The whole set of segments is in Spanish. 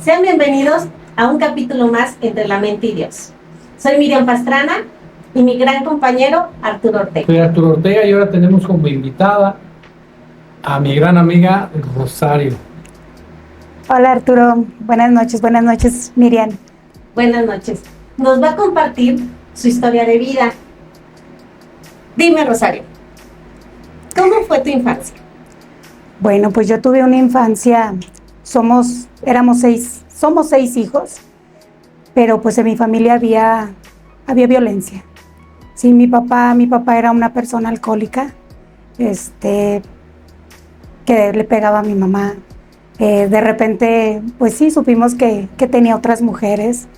Sean bienvenidos a un capítulo más entre la mente y Dios. Soy Miriam Pastrana y mi gran compañero Arturo Ortega. Soy Arturo Ortega y ahora tenemos como invitada a mi gran amiga Rosario. Hola Arturo, buenas noches Miriam. Buenas noches. Nos va a compartir su historia de vida. Dime, Rosario, ¿cómo fue tu infancia? Bueno, pues yo tuve una infancia, somos seis hijos, pero pues en mi familia había violencia. Sí, mi papá era una persona alcohólica, que le pegaba a mi mamá. De repente, pues sí, supimos que tenía otras mujeres.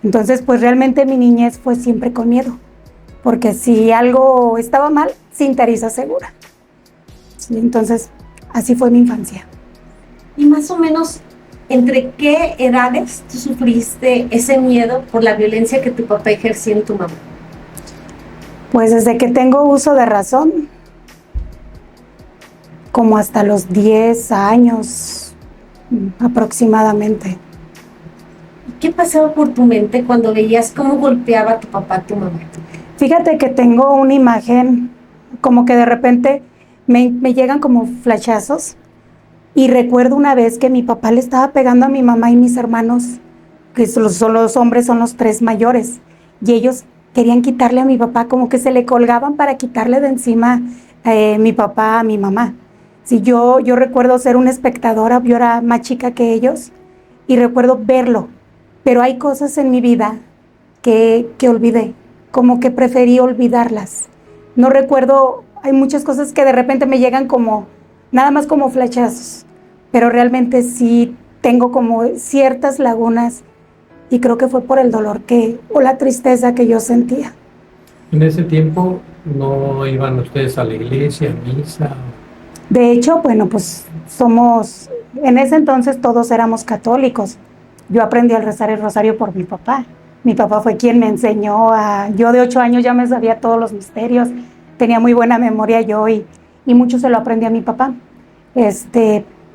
Entonces, pues realmente mi niñez fue siempre con miedo, porque si algo estaba mal, Cinteriza segura. Sí, entonces, así fue mi infancia. Y más o menos, ¿entre qué edades tú sufriste ese miedo por la violencia que tu papá ejercía en tu mamá? Pues desde que tengo uso de razón, como hasta los 10 años aproximadamente. ¿Qué pasaba por tu mente cuando veías cómo golpeaba a tu papá a tu mamá? Fíjate que tengo una imagen, como que de repente me llegan como flashazos, y recuerdo una vez que mi papá le estaba pegando a mi mamá y mis hermanos, que son los hombres, son los 3 mayores, y ellos querían quitarle a mi papá, como que se le colgaban para quitarle de encima mi papá a mi mamá. Sí, yo recuerdo ser una espectadora, yo era más chica que ellos, y recuerdo verlo, pero hay cosas en mi vida que olvidé, como que preferí olvidarlas. No recuerdo, hay muchas cosas que de repente me llegan como, nada más como flechazos, pero realmente sí tengo como ciertas lagunas, y creo que fue por el dolor o la tristeza que yo sentía. En ese tiempo no iban ustedes a la iglesia, a misa. De hecho, bueno, pues en ese entonces todos éramos católicos. Yo aprendí a rezar el rosario por mi papá. Mi papá fue quien me enseñó yo de 8 años ya me sabía todos los misterios, tenía muy buena memoria yo y mucho se lo aprendí a mi papá.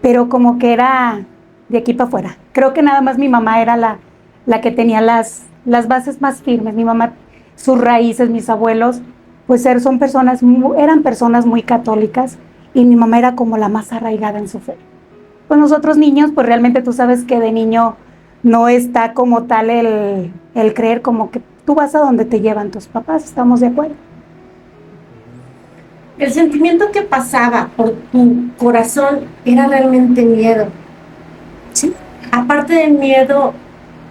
Pero como que era de aquí para afuera. Creo que nada más mi mamá era la que tenía las bases más firmes. Mi mamá, sus raíces, mis abuelos, pues eran personas muy católicas, y mi mamá era como la más arraigada en su fe. Pues nosotros niños, pues realmente tú sabes que de niño no está como tal el creer, como que tú vas a donde te llevan tus papás, ¿estamos de acuerdo? El sentimiento que pasaba por tu corazón era realmente miedo. Sí. Aparte del miedo,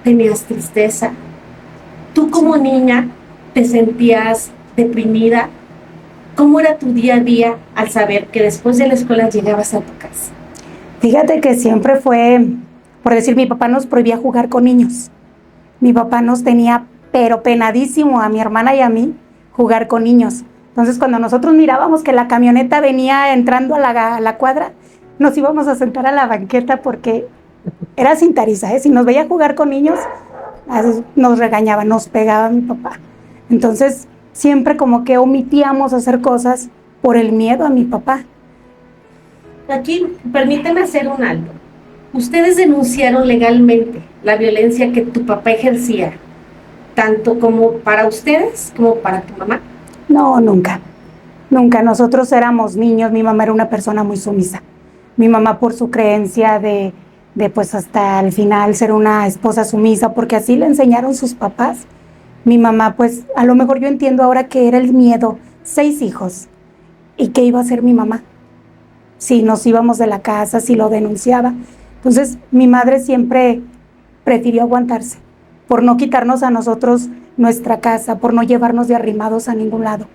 tenías tristeza. Tú como niña te sentías deprimida. ¿Cómo era tu día a día al saber que después de la escuela llegabas a tu casa? Fíjate que siempre fue, por decir, mi papá nos prohibía jugar con niños. Mi papá nos tenía, pero penadísimo a mi hermana y a mí, jugar con niños. Entonces, cuando nosotros mirábamos que la camioneta venía entrando a la cuadra, nos íbamos a sentar a la banqueta porque era Cinteriza, si nos veía jugar con niños, nos regañaba, nos pegaba mi papá. Entonces, siempre como que omitíamos hacer cosas por el miedo a mi papá. Aquí, permíteme hacer un alto. ¿Ustedes denunciaron legalmente la violencia que tu papá ejercía, tanto como para ustedes como para tu mamá? No, nunca. Nosotros éramos niños, mi mamá era una persona muy sumisa. Mi mamá, por su creencia de pues hasta el final ser una esposa sumisa, porque así le enseñaron sus papás. Mi mamá, pues a lo mejor yo entiendo ahora que era el miedo, 6 hijos, y qué iba a hacer mi mamá si nos íbamos de la casa, si lo denunciaba. Entonces mi madre siempre prefirió aguantarse, por no quitarnos a nosotros nuestra casa, por no llevarnos de arrimados a ningún lado,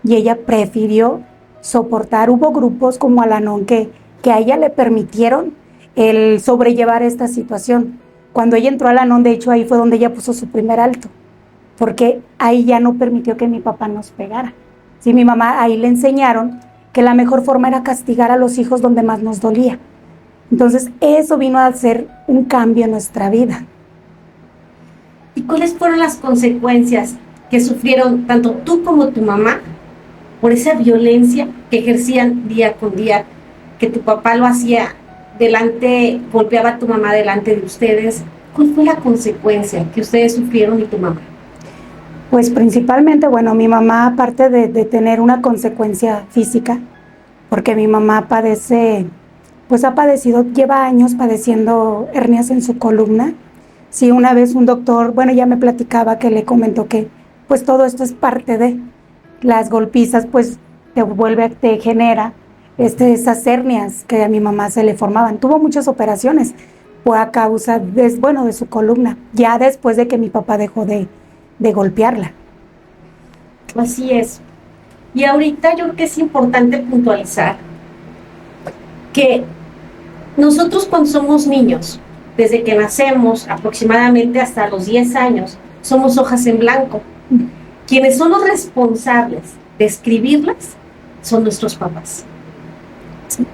y ella prefirió soportar. Hubo grupos como Al-Anon que a ella le permitieron el sobrellevar esta situación. Cuando ella entró a Al-Anon, de hecho ahí fue donde ella puso su primer alto, porque ahí ya no permitió que mi papá nos pegara. Sí, mi mamá ahí le enseñaron que la mejor forma era castigar a los hijos donde más nos dolía. Entonces eso vino a hacer un cambio en nuestra vida. ¿Y cuáles fueron las consecuencias que sufrieron tanto tú como tu mamá por esa violencia que ejercían día con día, que tu papá lo hacía golpeaba a tu mamá delante de ustedes, ¿cuál fue la consecuencia que ustedes sufrieron y tu mamá? Pues principalmente, bueno, mi mamá, aparte de tener una consecuencia física, porque mi mamá padece, pues ha padecido, lleva años padeciendo hernias en su columna. Sí, una vez un doctor, bueno, ya me platicaba que le comentó que pues todo esto es parte de las golpizas, pues te genera esas hernias que a mi mamá se le formaban. Tuvo muchas operaciones, fue a causa de su columna, ya después de que mi papá dejó de golpearla. Así es. Y ahorita yo creo que es importante puntualizar que nosotros cuando somos niños, desde que nacemos aproximadamente hasta los 10 años, somos hojas en blanco. Quienes son los responsables de escribirlas son nuestros papás. Sí.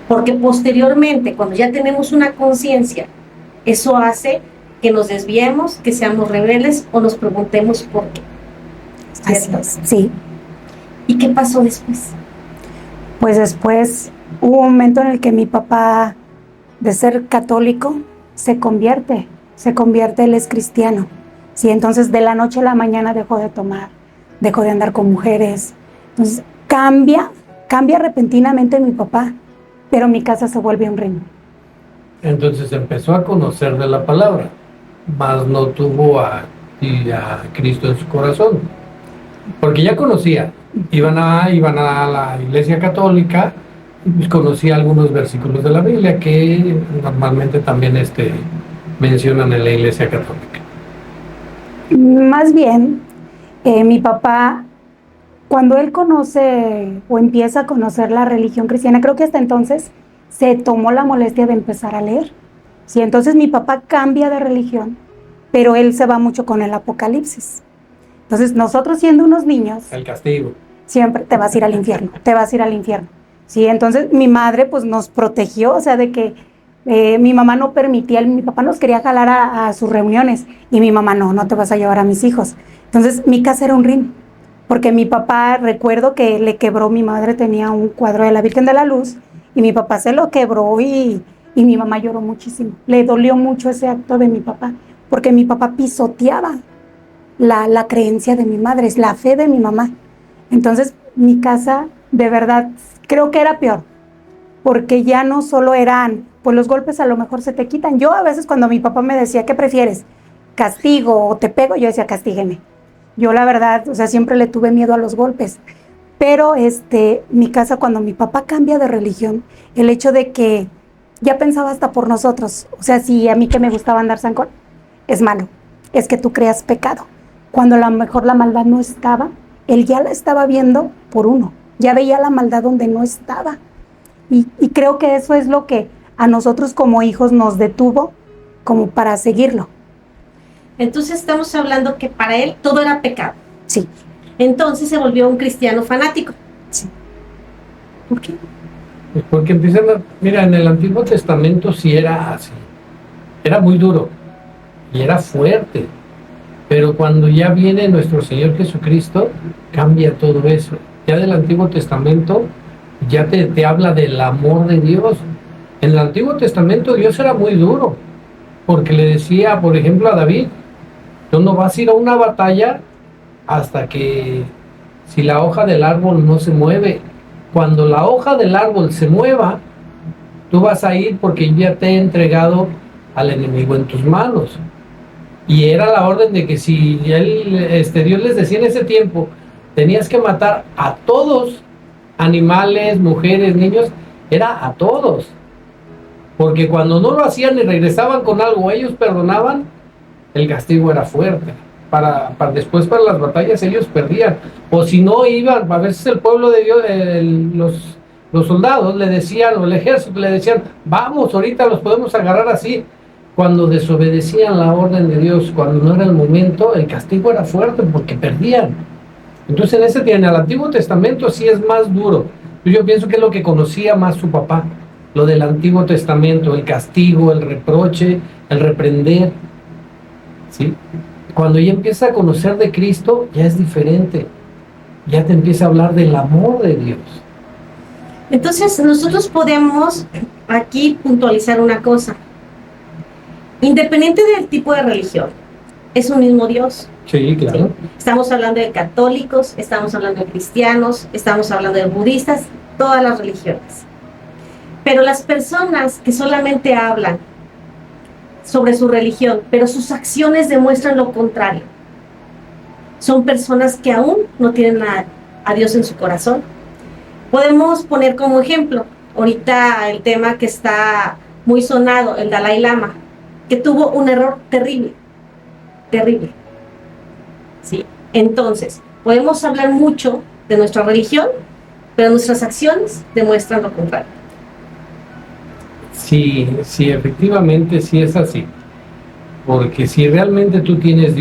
Porque posteriormente, cuando ya tenemos una conciencia, eso hace que nos desviemos, que seamos rebeldes o nos preguntemos por qué. Así es, sí. ¿Y qué pasó después? Pues después hubo un momento en el que mi papá, de ser católico, se convierte, él es cristiano. Sí, entonces de la noche a la mañana dejó de tomar, dejó de andar con mujeres. Entonces cambia repentinamente mi papá, pero mi casa se vuelve un reino. Entonces empezó a conocer de la palabra, mas no tuvo a Cristo en su corazón, porque ya conocía, iban a la iglesia católica, y pues conocía algunos versículos de la Biblia que normalmente también mencionan en la iglesia católica. Más bien, mi papá, cuando él conoce o empieza a conocer la religión cristiana, creo que hasta entonces se tomó la molestia de empezar a leer. Sí, entonces mi papá cambia de religión, pero él se va mucho con el Apocalipsis. Entonces nosotros siendo unos niños, El castigo. siempre te vas a ir al infierno, te vas a ir al infierno. Sí, entonces mi madre pues nos protegió, o sea, de que mi mamá no permitía, mi papá nos quería jalar a sus reuniones y mi mamá no te vas a llevar a mis hijos. Entonces mi casa era un ring, porque mi papá, recuerdo que le quebró, mi madre tenía un cuadro de la Virgen de la Luz y mi papá se lo quebró y mi mamá lloró muchísimo. Le dolió mucho ese acto de mi papá, porque mi papá pisoteaba la creencia de mi madre, es la fe de mi mamá. Entonces mi casa, de verdad, creo que era peor, porque ya no solo eran, pues los golpes a lo mejor se te quitan. Yo a veces cuando mi papá me decía, ¿qué prefieres? ¿Castigo o te pego? Yo decía, castígueme. Yo la verdad, o sea, siempre le tuve miedo a los golpes. Pero mi casa, cuando mi papá cambia de religión, el hecho de que ya pensaba hasta por nosotros, o sea, si a mí que me gustaba andar zancón, es malo, es que tú creas pecado. Cuando a lo mejor la maldad no estaba, él ya la estaba viendo por uno, ya veía la maldad donde no estaba. Y creo que eso es lo que a nosotros como hijos nos detuvo como para seguirlo. Entonces estamos hablando que para él todo era pecado. Sí. Entonces se volvió un cristiano fanático. Sí. ¿Por qué? Pues porque mira, en el Antiguo Testamento sí era así, era muy duro y era fuerte, pero cuando ya viene nuestro Señor Jesucristo, cambia todo eso. Ya del Antiguo Testamento ya te habla del amor de Dios. En el Antiguo Testamento Dios era muy duro, porque le decía, por ejemplo, a David, tú no vas a ir a una batalla hasta que si la hoja del árbol no se mueve. Cuando la hoja del árbol se mueva, tú vas a ir porque ya te he entregado al enemigo en tus manos. Y era la orden de que si Dios les decía en ese tiempo, tenías que matar a todos, animales, mujeres, niños, era a todos. Porque cuando no lo hacían y regresaban con algo, ellos perdonaban, el castigo era fuerte. Para después, para las batallas, ellos perdían. O si no iban, a veces el pueblo de Dios, los soldados le decían, o el ejército le decían, vamos, ahorita los podemos agarrar así. Cuando desobedecían la orden de Dios, cuando no era el momento, el castigo era fuerte porque perdían. Entonces en el Antiguo Testamento sí es más duro. Yo pienso que es lo que conocía más su papá, lo del Antiguo Testamento, el castigo, el reproche, el reprender, ¿sí? Cuando ya empieza a conocer de Cristo, ya es diferente. Ya te empieza a hablar del amor de Dios. Entonces, nosotros podemos aquí puntualizar una cosa. Independiente del tipo de religión, es un mismo Dios. Sí, claro. ¿Sí? Estamos hablando de católicos, estamos hablando de cristianos, estamos hablando de budistas, todas las religiones. Pero las personas que solamente hablan sobre su religión, pero sus acciones demuestran lo contrario, son personas que aún no tienen a Dios en su corazón. Podemos poner como ejemplo, ahorita el tema que está muy sonado, el Dalai Lama, que tuvo un error terrible, terrible. ¿Sí? Entonces, podemos hablar mucho de nuestra religión, pero nuestras acciones demuestran lo contrario. Sí, sí, efectivamente sí es así. Porque si realmente tú tienes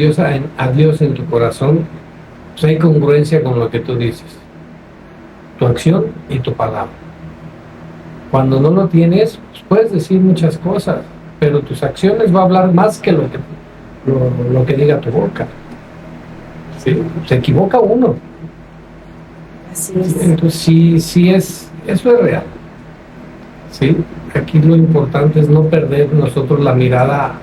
a Dios en tu corazón, pues hay congruencia con lo que tú dices. Tu acción y tu palabra. Cuando no lo tienes, pues puedes decir muchas cosas, pero tus acciones va a hablar más que lo que diga tu boca. ¿Sí? Se equivoca uno. Así es. Entonces sí eso es real. ¿Sí? Aquí lo importante es no perder nosotros la mirada.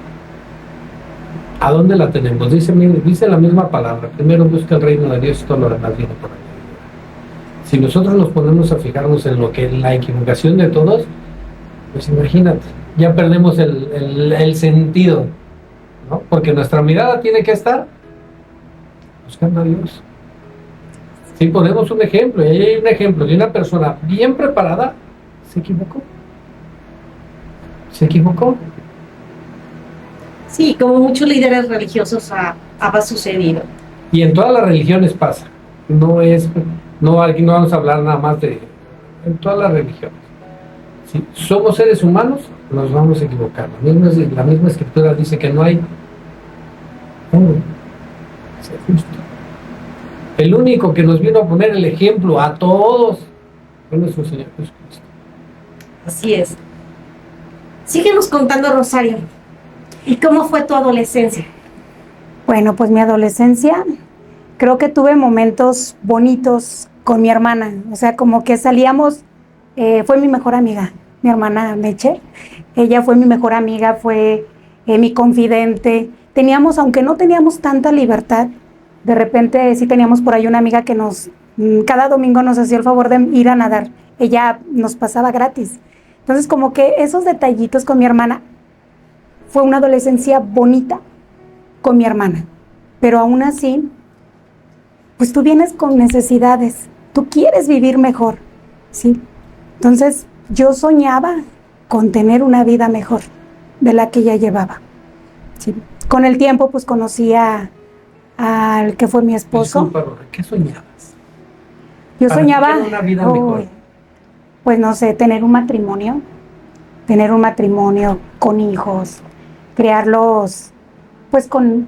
¿A dónde la tenemos? Dice la misma palabra. Primero busca el reino de Dios y todo lo demás viene por ahí. Si nosotros nos ponemos a fijarnos en lo que es la equivocación de todos, pues imagínate, ya perdemos el sentido, ¿no? Porque nuestra mirada tiene que estar buscando a Dios. Si ponemos un ejemplo, y ahí hay un ejemplo de una persona bien preparada, se equivocó. Se equivocó. Sí, como muchos líderes religiosos ha sucedido. Y en todas las religiones pasa. Aquí no vamos a hablar nada más en todas las religiones. Si somos seres humanos, nos vamos a equivocar. La misma escritura dice que no hay uno que sea justo. El único que nos vino a poner el ejemplo a todos fue nuestro Señor Jesucristo. Así es. Síguenos contando, Rosario. ¿Y cómo fue tu adolescencia? Bueno, pues mi adolescencia, creo que tuve momentos bonitos con mi hermana. O sea, como que salíamos, fue mi mejor amiga, mi hermana Meche. Ella fue mi mejor amiga, fue mi confidente. Teníamos, aunque no teníamos tanta libertad, de repente sí teníamos por ahí una amiga que cada domingo nos hacía el favor de ir a nadar. Ella nos pasaba gratis. Entonces, como que esos detallitos con mi hermana, fue una adolescencia bonita con mi hermana. Pero aún así, pues tú vienes con necesidades. Tú quieres vivir mejor, ¿sí? Entonces, yo soñaba con tener una vida mejor de la que ella llevaba, ¿sí? Con el tiempo, pues conocí al que fue mi esposo. Disculpa, Rosa, ¿qué soñabas? Yo soñaba una vida mejor. Pues no sé, tener un matrimonio con hijos, criarlos pues con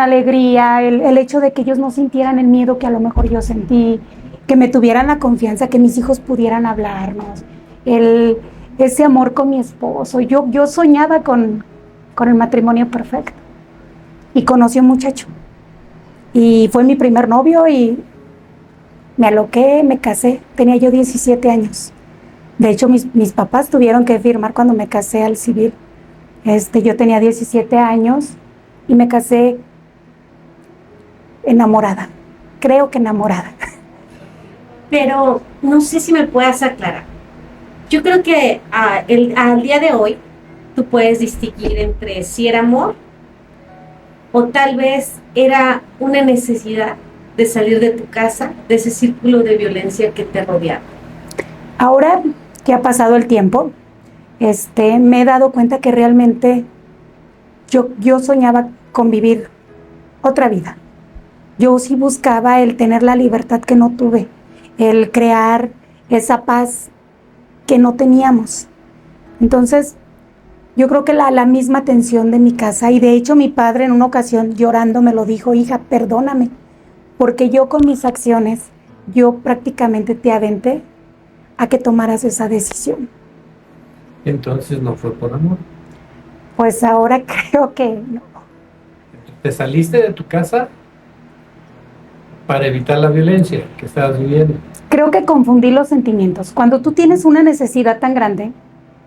alegría, el hecho de que ellos no sintieran el miedo que a lo mejor yo sentí, que me tuvieran la confianza, que mis hijos pudieran hablarnos, ese amor con mi esposo. Yo soñaba con el matrimonio perfecto. Y conocí a un muchacho. Y fue mi primer novio y me aloqué, me casé. Tenía yo 17 años. De hecho, mis papás tuvieron que firmar cuando me casé al civil. Yo tenía 17 años y me casé enamorada. Creo que enamorada. Pero no sé si me puedas aclarar. Yo creo que al día de hoy tú puedes distinguir entre si era amor o tal vez era una necesidad de salir de tu casa, de ese círculo de violencia que te rodeaba. Ahora que ha pasado el tiempo, me he dado cuenta que realmente yo soñaba con vivir otra vida. Yo sí buscaba el tener la libertad que no tuve, el crear esa paz que no teníamos. Entonces, yo creo que la misma tensión de mi casa, y de hecho mi padre en una ocasión llorando me lo dijo: hija, perdóname, porque yo con mis acciones, yo prácticamente te aventé a que tomaras esa decisión. Entonces no fue por amor. Pues ahora creo que no. ¿Te saliste de tu casa para evitar la violencia que estabas viviendo. Creo que confundí los sentimientos. Cuando tú tienes una necesidad tan grande,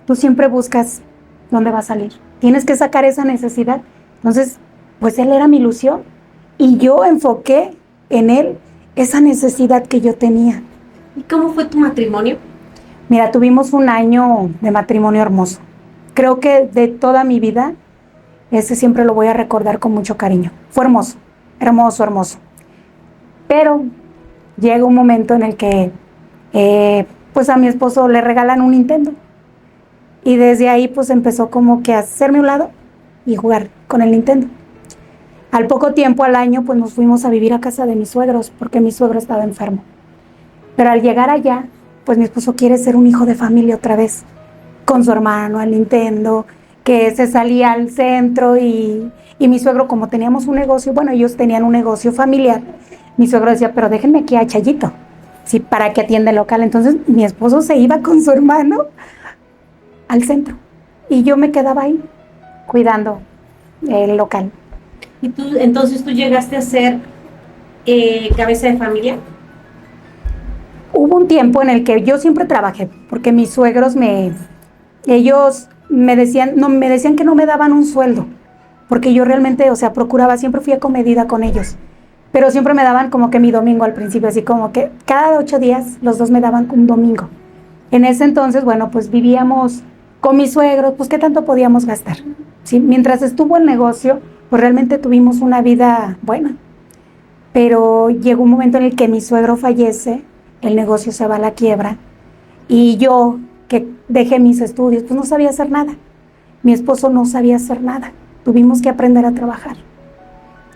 tú siempre buscas dónde va a salir. Tienes que sacar esa necesidad. Entonces, pues él era mi ilusión y yo enfoqué en él esa necesidad que yo tenía. ¿Y cómo fue tu matrimonio? Mira, tuvimos un año de matrimonio hermoso. Creo que de toda mi vida, ese siempre lo voy a recordar con mucho cariño. Fue hermoso, hermoso, hermoso. Pero llega un momento en el que pues a mi esposo le regalan un Nintendo. Y desde ahí pues empezó como que a hacerme a un lado y jugar con el Nintendo. Al poco tiempo, al año, pues nos fuimos a vivir a casa de mis suegros porque mi suegro estaba enfermo. Pero al llegar allá, pues mi esposo quiere ser un hijo de familia otra vez, con su hermano, al Nintendo, que se salía al centro y mi suegro, como teníamos un negocio, bueno, ellos tenían un negocio familiar, mi suegro decía, pero déjenme aquí a Chayito, ¿sí? Para que atienda el local. Entonces mi esposo se iba con su hermano al centro y yo me quedaba ahí cuidando el local. ¿Y entonces tú llegaste a ser cabeza de familia? Hubo un tiempo en el que yo siempre trabajé, porque mis suegros ellos me decían que no me daban un sueldo, porque yo realmente, o sea, procuraba, siempre fui acomedida con ellos, pero siempre me daban como que mi domingo al principio, así como que cada 8 días los dos me daban un domingo. En ese entonces, bueno, pues vivíamos con mis suegros, pues qué tanto podíamos gastar, ¿sí? Mientras estuvo el negocio, pues realmente tuvimos una vida buena, pero llegó un momento en el que mi suegro fallece, el negocio se va a la quiebra y yo, que dejé mis estudios, pues no sabía hacer nada. Mi esposo no sabía hacer nada. Tuvimos que aprender a trabajar.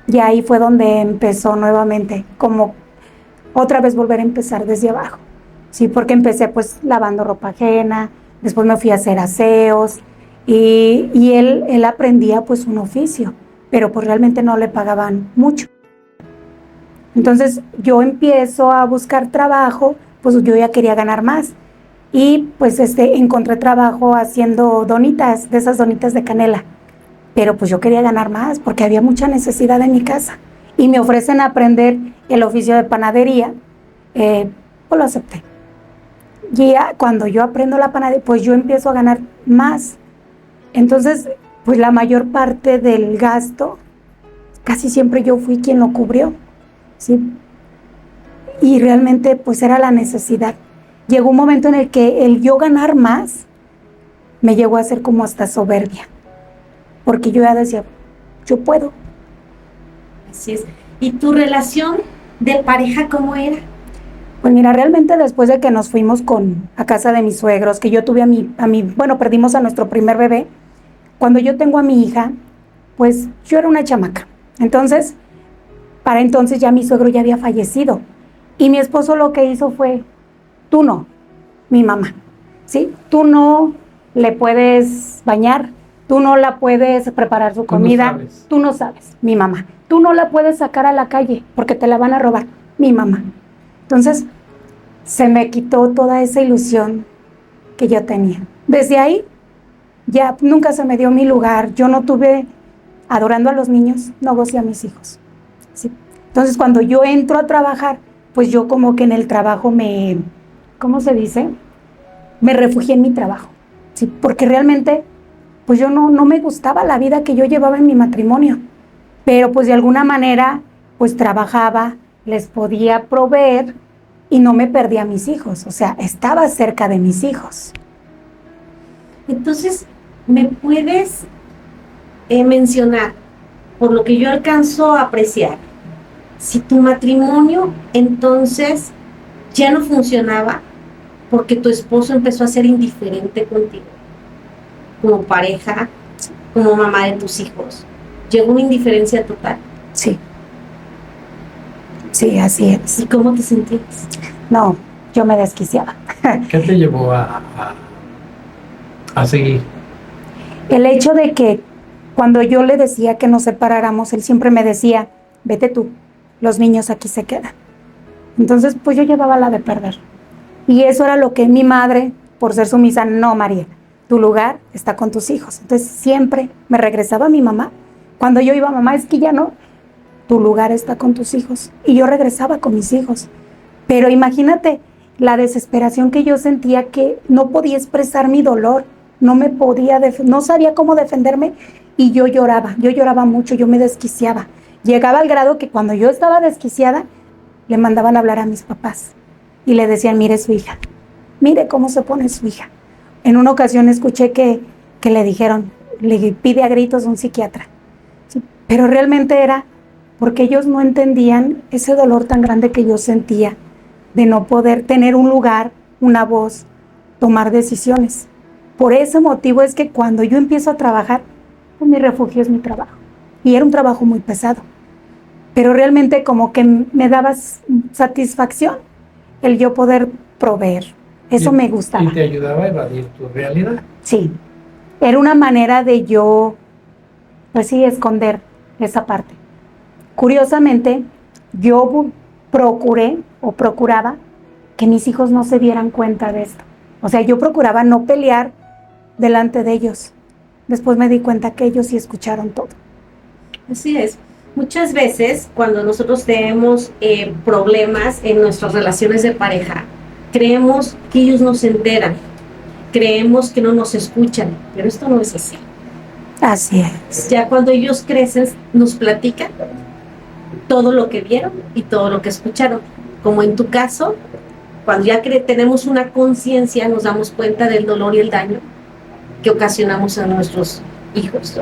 Y ahí fue donde empezó nuevamente, como otra vez volver a empezar desde abajo. Sí, porque empecé pues lavando ropa ajena, después me fui a hacer aseos y él aprendía pues un oficio, pero pues realmente no le pagaban mucho. Entonces yo empiezo a buscar trabajo, pues yo ya quería ganar más. Y pues encontré trabajo haciendo donitas, de esas donitas de canela. Pero pues yo quería ganar más porque había mucha necesidad en mi casa. Y me ofrecen aprender el oficio de panadería, pues lo acepté. Y ya cuando yo aprendo la panadería, pues yo empiezo a ganar más. Entonces, pues la mayor parte del gasto, casi siempre yo fui quien lo cubrió, ¿sí? Y realmente pues era la necesidad. Llegó un momento en el que el yo ganar más me llegó a ser como hasta soberbia, porque yo ya decía, yo puedo. Así es. ¿Y tu relación de pareja cómo era? Pues mira, realmente después de que nos fuimos a casa de mis suegros, que yo tuve bueno, perdimos a nuestro primer bebé, cuando yo tengo a mi hija, pues yo era una chamaca. Entonces, para entonces ya mi suegro ya había fallecido. Y mi esposo lo que hizo fue, tú no, mi mamá, ¿sí? Tú no le puedes bañar, tú no la puedes preparar su comida, tú no sabes, mi mamá. Tú no la puedes sacar a la calle porque te la van a robar, mi mamá. Entonces, se me quitó toda esa ilusión que yo tenía. Desde ahí, ya nunca se me dio mi lugar. Yo no tuve, adorando a los niños, no gocé a mis hijos, ¿sí? Entonces, cuando yo entro a trabajar, pues yo como que en el trabajo ¿cómo se dice? Me refugié en mi trabajo, ¿sí? Porque realmente, pues yo no me gustaba la vida que yo llevaba en mi matrimonio. Pero pues de alguna manera, pues trabajaba, les podía proveer y no me perdía a mis hijos. O sea, estaba cerca de mis hijos. Entonces, ¿me puedes mencionar, por lo que yo alcanzo a apreciar, si tu matrimonio entonces ya no funcionaba porque tu esposo empezó a ser indiferente contigo, como pareja, como mamá de tus hijos? ¿Llegó una indiferencia total? Sí. Sí, así es. ¿Y cómo te sentías? No, yo me desquiciaba. ¿Qué te llevó a seguir? El hecho de que cuando yo le decía que nos separáramos, él siempre me decía, vete tú, los niños aquí se quedan. Entonces, pues yo llevaba la de perder. Y eso era lo que mi madre, por ser sumisa, no, María, tu lugar está con tus hijos. Entonces, siempre me regresaba a mi mamá. Cuando yo iba, mamá, es que ya no. tu lugar está con tus hijos. Y yo regresaba con mis hijos. Pero imagínate la desesperación que yo sentía, que no podía expresar mi dolor, no sabía cómo defenderme, y yo lloraba mucho, yo me desquiciaba. Llegaba al grado que cuando yo estaba desquiciada, le mandaban a hablar a mis papás y le decían, mire su hija, mire cómo se pone su hija. En una ocasión escuché que le dijeron, le pide a gritos un psiquiatra. Sí, pero realmente era porque ellos no entendían ese dolor tan grande que yo sentía de no poder tener un lugar, una voz, tomar decisiones. Por ese motivo es que cuando yo empiezo a trabajar, pues mi refugio es mi trabajo. Y era un trabajo muy pesado. Pero realmente como que me daba satisfacción el yo poder proveer. Eso me gustaba. ¿Y te ayudaba a evadir tu realidad? Sí. Era una manera de yo, pues sí, esconder esa parte. Curiosamente, yo procuraba que mis hijos no se dieran cuenta de esto. O sea, yo procuraba no pelear delante de ellos. Después me di cuenta que ellos sí escucharon todo. Así es. Muchas veces cuando nosotros tenemos problemas en nuestras relaciones de pareja, creemos que ellos no se enteran, creemos que no nos escuchan, pero esto no es así. Así es. Ya cuando ellos crecen, nos platican todo lo que vieron y todo lo que escucharon. Como en tu caso, cuando ya tenemos una conciencia, nos damos cuenta del dolor y el daño que ocasionamos a nuestros hijos.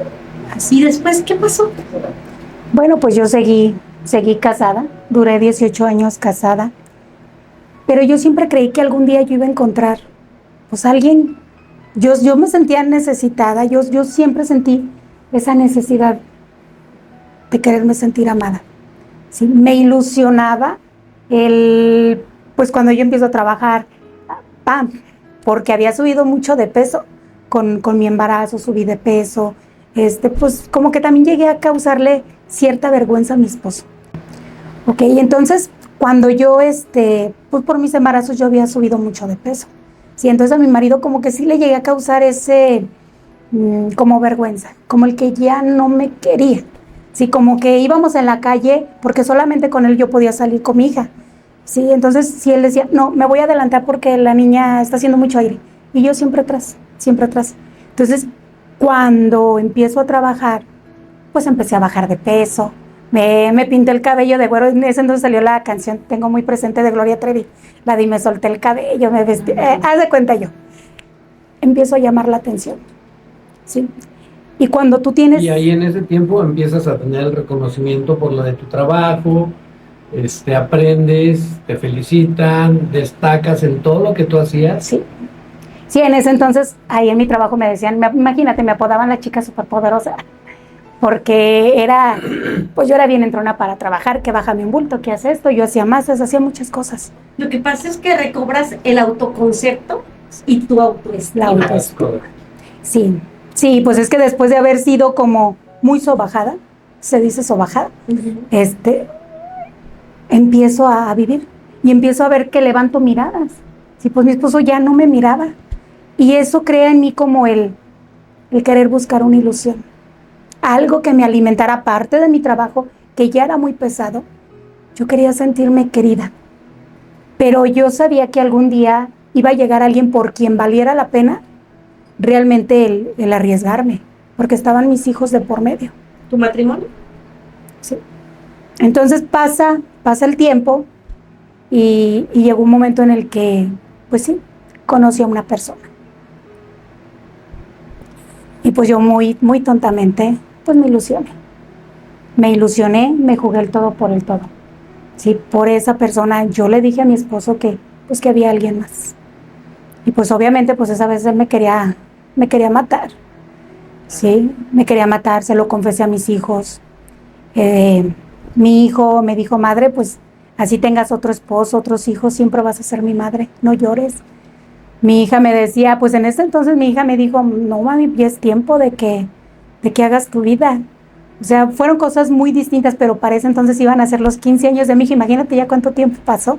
¿Y después qué pasó? Bueno, pues yo seguí casada, duré 18 años casada, pero yo siempre creí que algún día yo iba a encontrar, pues alguien, yo me sentía necesitada, yo siempre sentí esa necesidad de quererme sentir amada, ¿sí? Me ilusionaba pues cuando yo empiezo a trabajar, ¡pam!, porque había subido mucho de peso, con mi embarazo subí de peso, pues como que también llegué a causarle cierta vergüenza a mi esposo. Ok, entonces cuando yo, pues por mis embarazos yo había subido mucho de peso. Sí, entonces a mi marido como que sí le llegué a causar ese, como vergüenza, como el que ya no me quería. Sí, como que íbamos en la calle porque solamente con él yo podía salir con mi hija. Sí, entonces si él decía, no, me voy a adelantar porque la niña está haciendo mucho aire. Y yo siempre atrás, siempre atrás. Entonces, cuando empiezo a trabajar, pues empecé a bajar de peso, me pinté el cabello de güero. En ese entonces salió la canción, tengo muy presente, de Gloria Trevi, la de me solté el cabello, me vestí, haz de cuenta yo. Empiezo a llamar la atención, ¿sí? Y cuando tú tienes... Y ahí en ese tiempo empiezas a tener el reconocimiento por lo de tu trabajo, aprendes, te felicitan, destacas en todo lo que tú hacías. Sí. Sí, en ese entonces, ahí en mi trabajo me decían, imagínate, me apodaban la chica superpoderosa, porque pues yo era bien entrona para trabajar, que bájame un bulto, que hace esto, yo hacía masas, hacía muchas cosas. Lo que pasa es que recobras el autoconcepto y tu autoestima. La autoestima. Sí, pues es que después de haber sido como muy sobajada, se dice sobajada, empiezo a vivir y empiezo a ver que levanto miradas. Sí, pues mi esposo ya no me miraba. Y eso crea en mí como el querer buscar una ilusión. Algo que me alimentara, aparte de mi trabajo, que ya era muy pesado. Yo quería sentirme querida. Pero yo sabía que algún día iba a llegar alguien por quien valiera la pena realmente el arriesgarme. Porque estaban mis hijos de por medio. ¿Tu matrimonio? Sí. Entonces pasa el tiempo y llegó un momento en el que, pues sí, conocí a una persona. Y pues yo muy, muy tontamente, pues me ilusioné. Me ilusioné, me jugué el todo por el todo. Sí, por esa persona yo le dije a mi esposo que había alguien más. Y pues obviamente pues esa vez él me quería matar. Sí, me quería matar, se lo confesé a mis hijos. Mi hijo me dijo, madre, pues así tengas otro esposo, otros hijos, siempre vas a ser mi madre, no llores. Mi hija me decía, pues en ese entonces mi hija me dijo, no mami, ya es tiempo de que hagas tu vida. O sea, fueron cosas muy distintas, pero para ese entonces iban a ser los 15 años de mi hija. Imagínate ya cuánto tiempo pasó.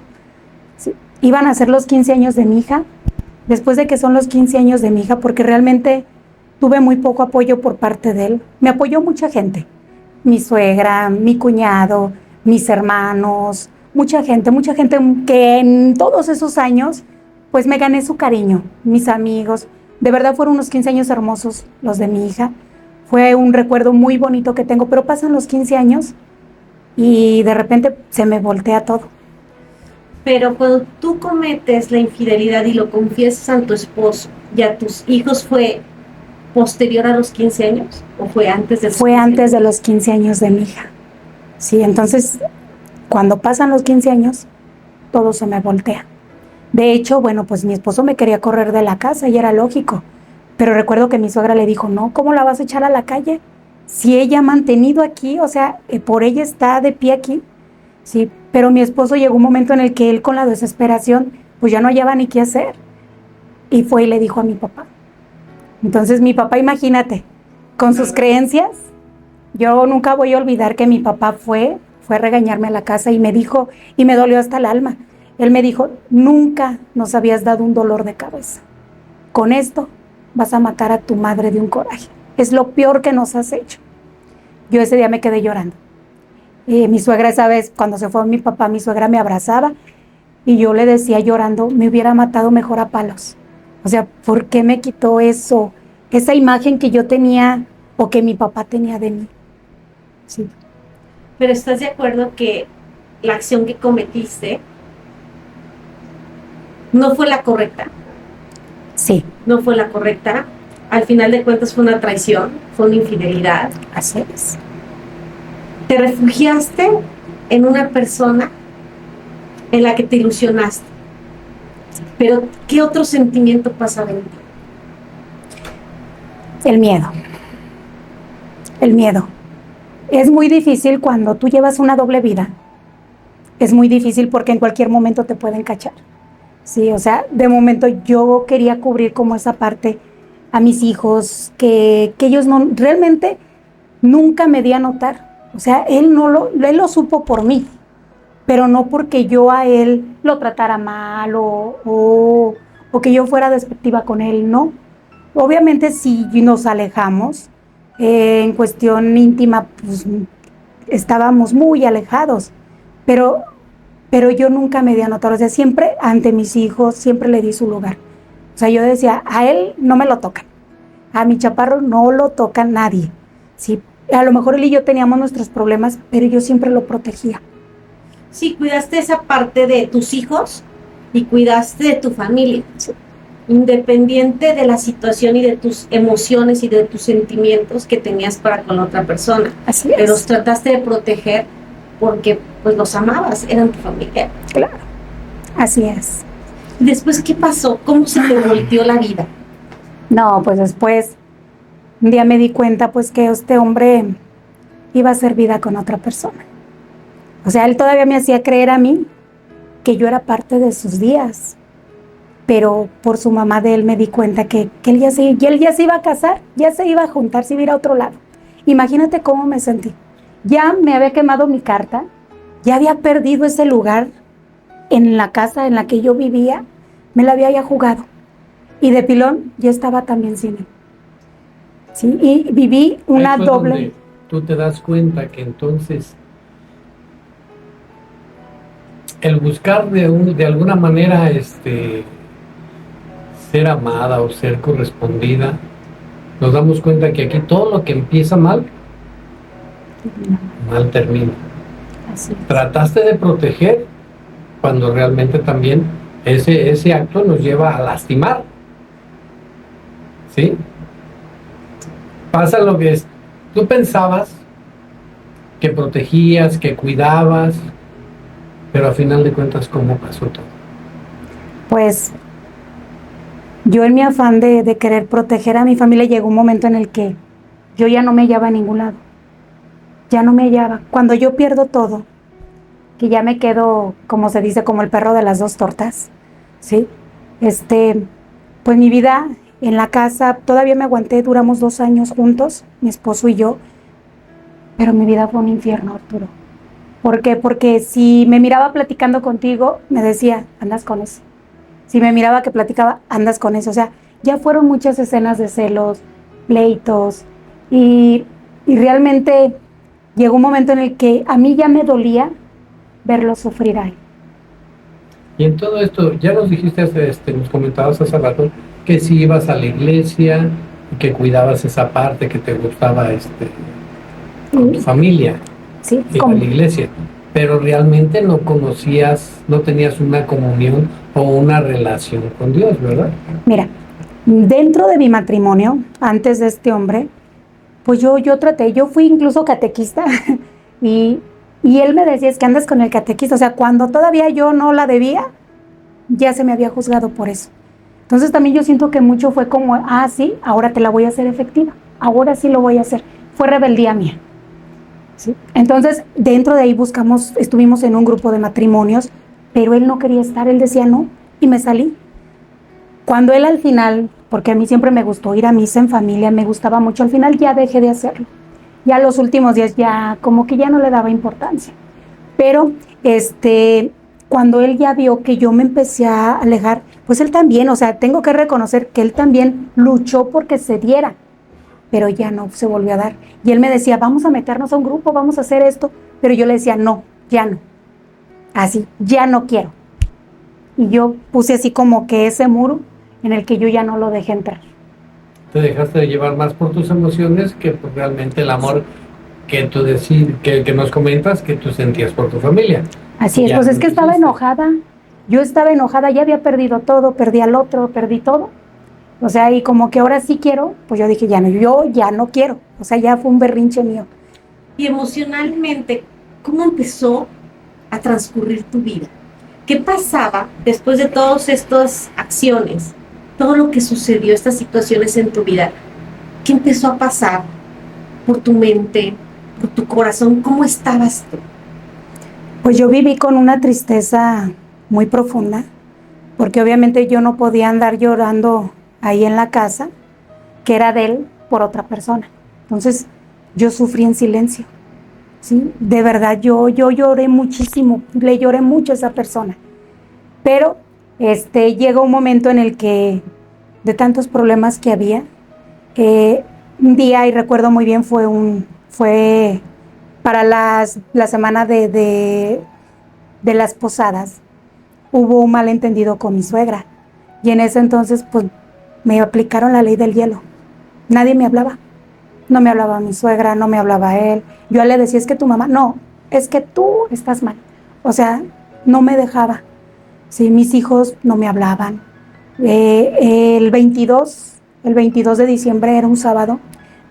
Sí, iban a ser los 15 años de mi hija. Después de que son los 15 años de mi hija, porque realmente tuve muy poco apoyo por parte de él. Me apoyó mucha gente, mi suegra, mi cuñado, mis hermanos, mucha gente que en todos esos años, pues me gané su cariño, mis amigos. De verdad fueron unos 15 años hermosos los de mi hija. Fue un recuerdo muy bonito que tengo, pero pasan los 15 años y de repente se me voltea todo. Pero cuando tú cometes la infidelidad y lo confiesas a tu esposo y a tus hijos, ¿fue posterior a los 15 años o fue antes de los 15 años? Fue antes de los 15 años de mi hija. Sí, entonces cuando pasan los 15 años, todo se me voltea. De hecho, bueno, pues mi esposo me quería correr de la casa y era lógico. Pero recuerdo que mi suegra le dijo, no, ¿cómo la vas a echar a la calle? Si ella ha mantenido aquí, o sea, por ella está de pie aquí. Sí, pero mi esposo llegó un momento en el que él con la desesperación, pues ya no hallaba ni qué hacer. Y fue y le dijo a mi papá. Entonces mi papá, imagínate, con sus creencias, yo nunca voy a olvidar que mi papá fue a regañarme a la casa y me dijo, y me dolió hasta el alma. Él me dijo, nunca nos habías dado un dolor de cabeza. Con esto vas a matar a tu madre de un coraje. Es lo peor que nos has hecho. Yo ese día me quedé llorando. Mi suegra esa vez, cuando se fue mi papá, mi suegra me abrazaba y yo le decía llorando, me hubiera matado mejor a palos. O sea, ¿por qué me quitó eso? Esa imagen que yo tenía o que mi papá tenía de mí. Sí. Pero ¿estás de acuerdo que la acción que cometiste no fue la correcta? Sí. No fue la correcta. Al final de cuentas fue una traición, fue una infidelidad. Así es. Te refugiaste en una persona en la que te ilusionaste. Pero ¿qué otro sentimiento pasaba en ti? El miedo. El miedo. Es muy difícil cuando tú llevas una doble vida. Es muy difícil porque en cualquier momento te pueden cachar. Sí, o sea, de momento yo quería cubrir como esa parte a mis hijos, que ellos no, realmente nunca me di a notar. O sea, él lo supo por mí, pero no porque yo a él lo tratara mal o que yo fuera despectiva con él, no. Obviamente si nos alejamos, en cuestión íntima, pues estábamos muy alejados, pero yo nunca me di a notar, o sea, siempre ante mis hijos, siempre le di su lugar. O sea, yo decía, a él no me lo tocan, a mi chaparro no lo toca nadie, ¿sí? A lo mejor él y yo teníamos nuestros problemas, pero yo siempre lo protegía. Sí, cuidaste esa parte de tus hijos y cuidaste de tu familia, Sí. Independiente de la situación y de tus emociones y de tus sentimientos que tenías para con otra persona. Así es. Pero los trataste de proteger porque pues los amabas, eran tu familia. Claro, así es. Después, ¿qué pasó? ¿Cómo se te volteó la vida? No, pues después, un día me di cuenta pues que este hombre iba a hacer vida con otra persona. O sea, él todavía me hacía creer a mí que yo era parte de sus días. Pero por su mamá de él me di cuenta que él ya se iba a casar, ya se iba a juntar, se iba a ir a otro lado. Imagínate cómo me sentí. Ya me había quemado mi carta, ya había perdido ese lugar en la casa en la que yo vivía, me la había ya jugado. Y de pilón yo estaba también sin él. ¿Sí? Y viví una Ahí fue doble... donde tú te das cuenta que entonces el buscar de alguna manera ser amada o ser correspondida, nos damos cuenta que aquí todo lo que empieza mal termina. Así es. Trataste de proteger cuando realmente también ese acto nos lleva a lastimar. ¿Sí? Pasa lo que es, tú pensabas que protegías, que cuidabas, pero al final de cuentas, ¿cómo pasó todo? Pues yo en mi afán de querer proteger a mi familia llegó un momento en el que yo ya no me hallaba en ningún lado. Ya no me hallaba. Cuando yo pierdo todo, que ya me quedo, como se dice, como el perro de las dos tortas, ¿sí? Pues mi vida en la casa, todavía me aguanté, duramos 2 años juntos, mi esposo y yo, pero mi vida fue un infierno, Arturo. ¿Por qué? Porque si me miraba platicando contigo, me decía, andas con eso. Si me miraba que platicaba, andas con eso. O sea, ya fueron muchas escenas de celos, pleitos, y realmente llegó un momento en el que a mí ya me dolía verlo sufrir ahí. Y en todo esto, ya nos dijiste, nos comentabas hace rato, que si ibas a la iglesia y que cuidabas esa parte que te gustaba con tu familia, Sí, ir a la iglesia, pero realmente no conocías, no tenías una comunión o una relación con Dios, ¿verdad? Mira, dentro de mi matrimonio, antes de este hombre, pues yo fui incluso catequista y él me decía, es que andas con el catequista, o sea, cuando todavía yo no la debía, ya se me había juzgado por eso. Entonces también yo siento que mucho fue como, sí, ahora te la voy a hacer efectiva, ahora sí lo voy a hacer. Fue rebeldía mía. ¿Sí? Entonces, dentro de ahí estuvimos en un grupo de matrimonios, pero él no quería estar, él decía no, y me salí. Cuando él al final, porque a mí siempre me gustó ir a misa en familia, me gustaba mucho, al final ya dejé de hacerlo. Ya los últimos días ya como que ya no le daba importancia. Pero cuando él ya vio que yo me empecé a alejar, pues él también, o sea, tengo que reconocer que él también luchó porque se diera, pero ya no se volvió a dar. Y él me decía, vamos a meternos a un grupo, vamos a hacer esto, pero yo le decía, no, ya no, así, ya no quiero. Y yo puse así como que ese muro en el que yo ya no lo dejé entrar. Te dejaste de llevar más por tus emociones que por realmente el amor que tú que nos comentas que tú sentías por tu familia. Así es, pues es que estaba enojada. Yo estaba enojada, ya había perdido todo, perdí al otro, perdí todo. O sea, y como que ahora sí quiero, pues yo dije, yo ya no quiero. O sea, ya fue un berrinche mío. Y emocionalmente, ¿cómo empezó a transcurrir tu vida? ¿Qué pasaba después de todas estas acciones, todo lo que sucedió, estas situaciones en tu vida? ¿Qué empezó a pasar por tu mente, por tu corazón? ¿Cómo estabas tú? Pues yo viví con una tristeza muy profunda, porque obviamente yo no podía andar llorando ahí en la casa, que era de él, por otra persona. Entonces yo sufrí en silencio, ¿sí? De verdad, yo lloré muchísimo, le lloré mucho a esa persona. Pero llegó un momento en el que, de tantos problemas que había, un día, y recuerdo muy bien, fue para la semana de las posadas, hubo un malentendido con mi suegra. Y en ese entonces, pues, me aplicaron la ley del hielo. Nadie me hablaba. No me hablaba mi suegra, no me hablaba él. Yo le decía, es que tu mamá, no, es que tú estás mal. O sea, no me dejaba. Sí, mis hijos no me hablaban. El 22 de diciembre era un sábado.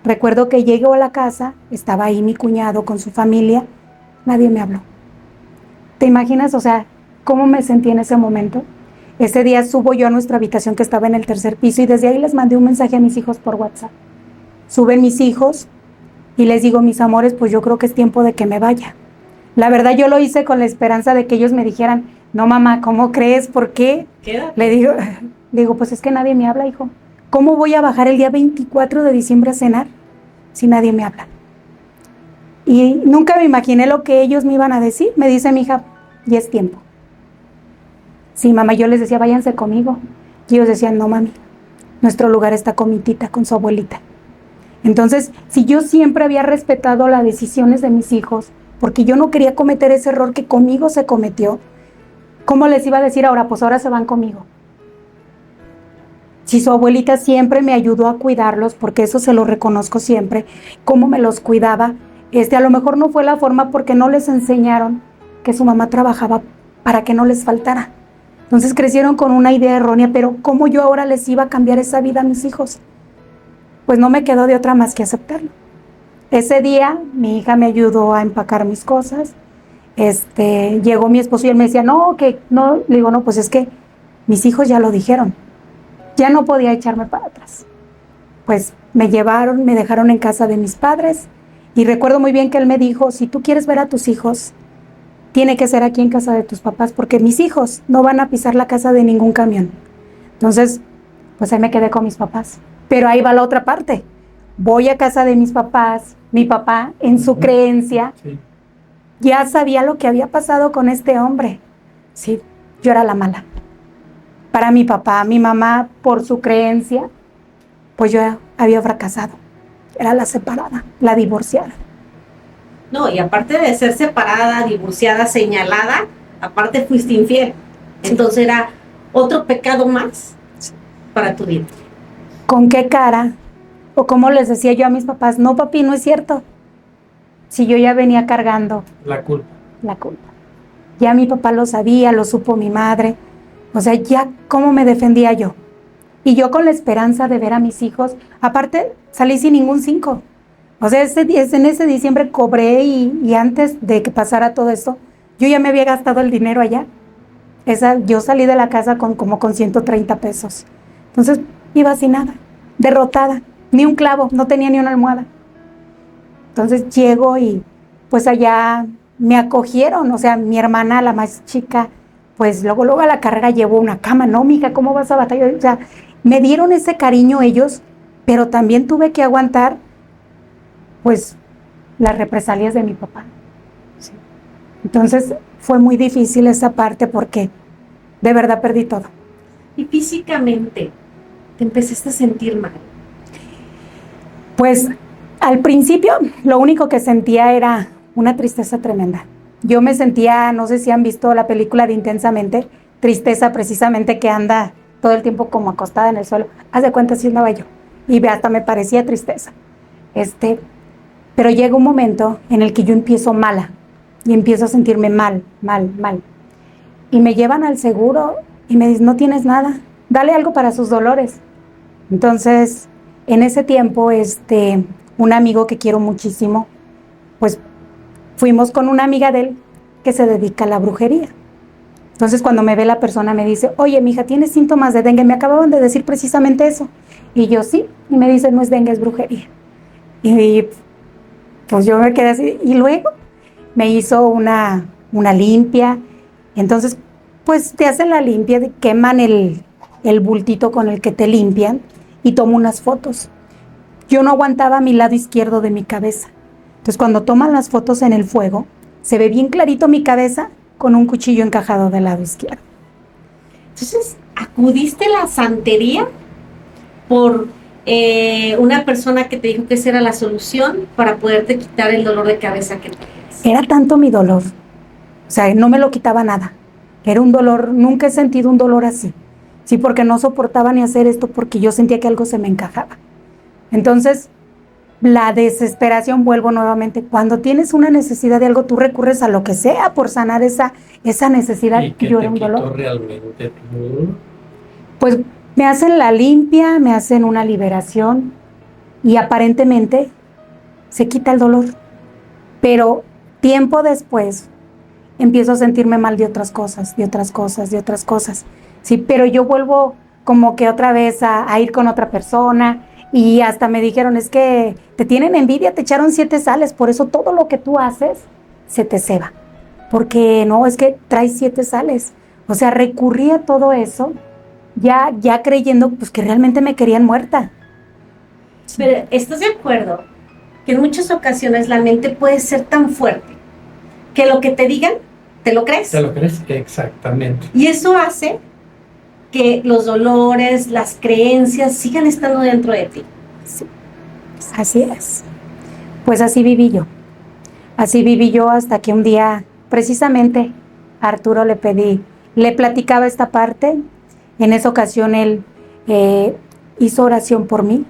Recuerdo que llegué a la casa, estaba ahí mi cuñado con su familia, nadie me habló. ¿Te imaginas, o sea, cómo me sentí en ese momento? Ese día subo yo a nuestra habitación que estaba en el tercer piso y desde ahí les mandé un mensaje a mis hijos por WhatsApp. Suben mis hijos y les digo, mis amores, pues yo creo que es tiempo de que me vaya. La verdad yo lo hice con la esperanza de que ellos me dijeran, no mamá, ¿cómo crees? ¿Por qué? Le digo, pues es que nadie me habla, hijo. ¿Cómo voy a bajar el día 24 de diciembre a cenar si nadie me habla? Y nunca me imaginé lo que ellos me iban a decir. Me dice mi hija, ya es tiempo. Sí, mamá, yo les decía, váyanse conmigo. Y ellos decían, no, mami, nuestro lugar está con mi tita, con su abuelita. Entonces, si yo siempre había respetado las decisiones de mis hijos, porque yo no quería cometer ese error que conmigo se cometió, ¿cómo les iba a decir ahora? Pues ahora se van conmigo. Si su abuelita siempre me ayudó a cuidarlos, porque eso se lo reconozco siempre, cómo me los cuidaba, a lo mejor no fue la forma porque no les enseñaron que su mamá trabajaba para que no les faltara. Entonces crecieron con una idea errónea, pero ¿cómo yo ahora les iba a cambiar esa vida a mis hijos? Pues no me quedó de otra más que aceptarlo. Ese día mi hija me ayudó a empacar mis cosas. Llegó mi esposo y él me decía, no, que no. Le digo, no, pues es que mis hijos ya lo dijeron. Ya no podía echarme para atrás. Pues me llevaron, me dejaron en casa de mis padres y recuerdo muy bien que él me dijo, si tú quieres ver a tus hijos, tiene que ser aquí en casa de tus papás porque mis hijos no van a pisar la casa de ningún camión. Entonces, pues ahí me quedé con mis papás. Pero ahí va la otra parte. Voy a casa de mis papás, mi papá en su creencia ya sabía lo que había pasado con este hombre. Sí, yo era la mala. Para mi papá, mi mamá, por su creencia, pues yo había fracasado. Era la separada, la divorciada. No, y aparte de ser separada, divorciada, señalada, aparte fuiste infiel. Entonces era otro pecado más para tu vida. ¿Con qué cara? O como les decía yo a mis papás, no papi, no es cierto. Si yo ya venía cargando La culpa. la culpa. Ya mi papá lo sabía, lo supo mi madre. O sea, ya cómo me defendía yo. Y yo con la esperanza de ver a mis hijos, aparte salí sin ningún 5. O sea, en ese diciembre cobré y antes de que pasara todo esto, yo ya me había gastado el dinero allá. Yo salí de la casa con 130 pesos. Entonces iba sin nada, derrotada, ni un clavo, no tenía ni una almohada. Entonces llego y pues allá me acogieron, o sea, mi hermana, la más chica, pues luego a la carrera llevó una cama, no, mija, ¿cómo vas a batallar? O sea, me dieron ese cariño ellos, pero también tuve que aguantar, pues, las represalias de mi papá. Sí. Entonces fue muy difícil esa parte porque de verdad perdí todo. Y físicamente te empezaste a sentir mal. Pues al principio lo único que sentía era una tristeza tremenda. Yo me sentía, no sé si han visto la película de Intensamente, tristeza precisamente que anda todo el tiempo como acostada en el suelo. Haz de cuenta si andaba yo. Y hasta me parecía tristeza. Pero llega un momento en el que yo empiezo mala y empiezo a sentirme mal. Y me llevan al seguro y me dicen, no tienes nada, dale algo para sus dolores. Entonces, en ese tiempo, un amigo que quiero muchísimo, pues fuimos con una amiga de él que se dedica a la brujería. Entonces, cuando me ve la persona, me dice, oye, mija, ¿tienes síntomas de dengue? Me acababan de decir precisamente eso. Y yo, sí. Y me dice, no es dengue, es brujería. Y pues yo me quedé así. Y luego me hizo una limpia. Entonces, pues te hacen la limpia, queman el bultito con el que te limpian y tomo unas fotos. Yo no aguantaba mi lado izquierdo de mi cabeza. Entonces, cuando toman las fotos en el fuego, se ve bien clarito mi cabeza con un cuchillo encajado del lado izquierdo. Entonces, ¿acudiste a la santería por una persona que te dijo que esa era la solución para poderte quitar el dolor de cabeza que tenías? Era tanto mi dolor, o sea, no me lo quitaba nada. Era un dolor, nunca he sentido un dolor así. Sí, porque no soportaba ni hacer esto porque yo sentía que algo se me encajaba. Entonces, la desesperación, vuelvo nuevamente, cuando tienes una necesidad de algo, tú recurres a lo que sea por sanar esa necesidad. ¿Y qué yo te era un quitó dolor. realmente tú? Pues me hacen la limpia, me hacen una liberación y aparentemente se quita el dolor. Pero tiempo después empiezo a sentirme mal de otras cosas. Sí, pero yo vuelvo como que otra vez a ir con otra persona y hasta me dijeron, es que te tienen envidia, te echaron 7 sales, por eso todo lo que tú haces se te ceba. Porque no, es que traes 7 sales. O sea, recurrí a todo eso ya creyendo pues que realmente me querían muerta. Pero ¿estás de acuerdo que en muchas ocasiones la mente puede ser tan fuerte que lo que te digan, te lo crees? ¿Te lo crees? Exactamente. Y eso hace que los dolores, las creencias sigan estando dentro de ti. Sí, así es. Pues así viví yo. Así viví yo hasta que un día, precisamente, a Arturo le platicaba esta parte. En esa ocasión él hizo oración por mí,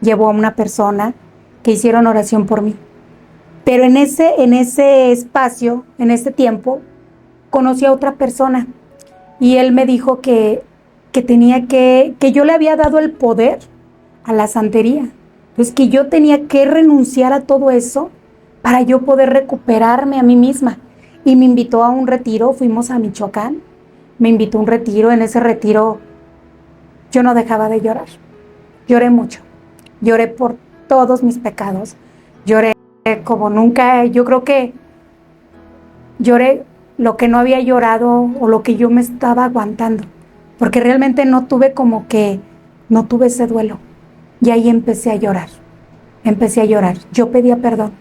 llevó a una persona que hicieron oración por mí. Pero en ese espacio, en ese tiempo, conocí a otra persona y él me dijo que yo le había dado el poder a la santería. Entonces que yo tenía que renunciar a todo eso para yo poder recuperarme a mí misma. Y me invitó a un retiro, fuimos a Michoacán, me invitó a un retiro. En ese retiro yo no dejaba de llorar. Lloré mucho, lloré por todos mis pecados, lloré como nunca, yo creo que lloré lo que no había llorado o lo que yo me estaba aguantando, porque realmente no tuve ese duelo. Y ahí empecé a llorar. Yo pedía perdón